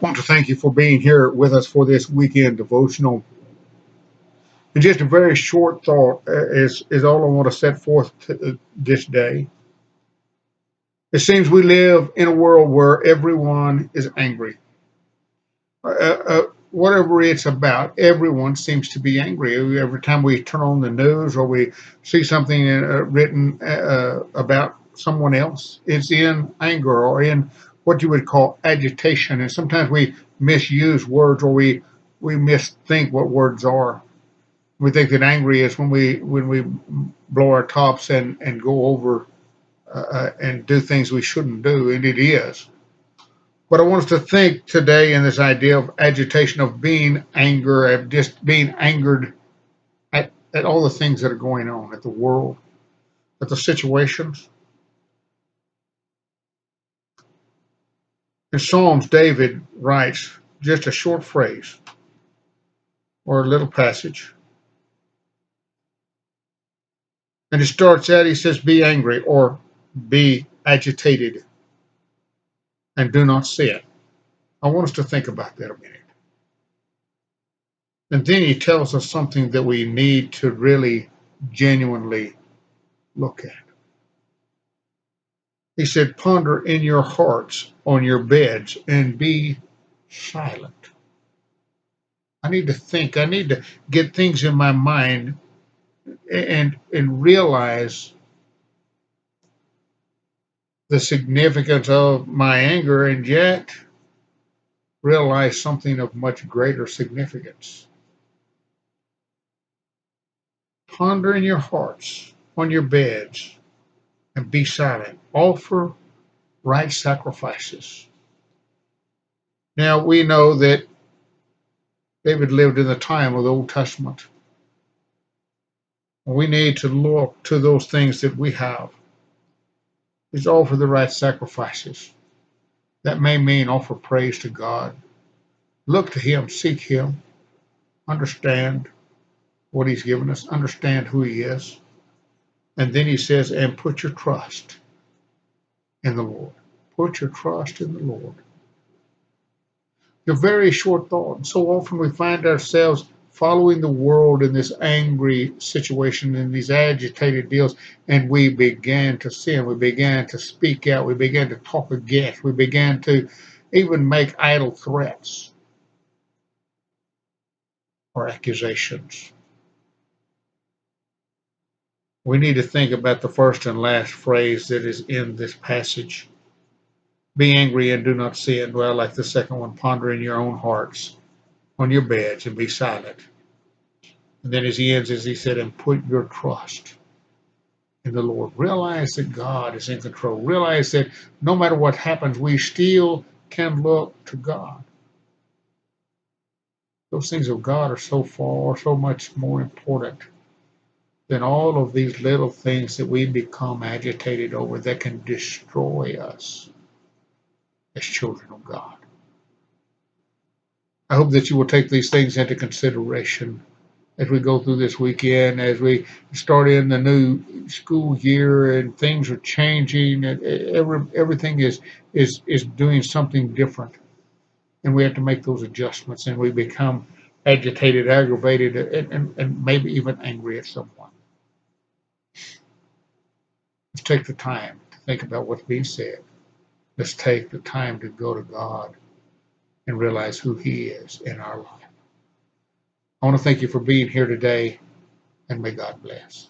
want to thank you for being here with us for this weekend devotional. And just a very short thought is all I want to set forth this day. It seems we live in a world where everyone is angry. Whatever it's about, everyone seems to be angry. Every time we turn on the news or we see something written about someone else, it's in anger or in what you would call agitation. And sometimes we misuse words or we misthink what words are. We think that angry is when we blow our tops and go over and do things we shouldn't do, and it is. But I want us to think today in this idea of agitation, of being anger, of just being angered at all the things that are going on, at the world, at the situations. In Psalms, David writes just a short phrase or a little passage. And it starts out, he says, be angry or be agitated and do not sin. I want us to think about that a minute. And then he tells us something that we need to really genuinely look at. He said, ponder in your hearts on your beds and be silent. I need to think. I need to get things in my mind and realize the significance of my anger and yet realize something of much greater significance. Ponder in your hearts on your beds and be silent. Offer right sacrifices. Now we know that David lived in the time of the Old Testament. We need to look to those things that we have. Is offer the right sacrifices. That may mean offer praise to God. Look to Him, seek Him, understand what He's given us, understand who He is. And then He says, and put your trust in the Lord. Put your trust in the Lord. A very short thought. So often we find ourselves following the world in this angry situation, in these agitated deals, and we began to sin. We began to speak out. We began to talk against. We began to even make idle threats or accusations. We need to think about the first and last phrase that is in this passage. Be angry and do not sin. Well, like the second one, ponder in your own hearts on your beds and be silent. And then as he ends, as he said, and put your trust in the Lord. Realize that God is in control. Realize that no matter what happens, we still can look to God. Those things of God are so far, so much more important than all of these little things that we become agitated over that can destroy us as children of God. I hope that you will take these things into consideration as we go through this weekend, as we start in the new school year and things are changing and everything is doing something different. And we have to make those adjustments and we become agitated, aggravated, and maybe even angry at someone. Let's take the time to think about what's being said. Let's take the time to go to God and realize who He is in our life. I want to thank you for being here today, and may God bless.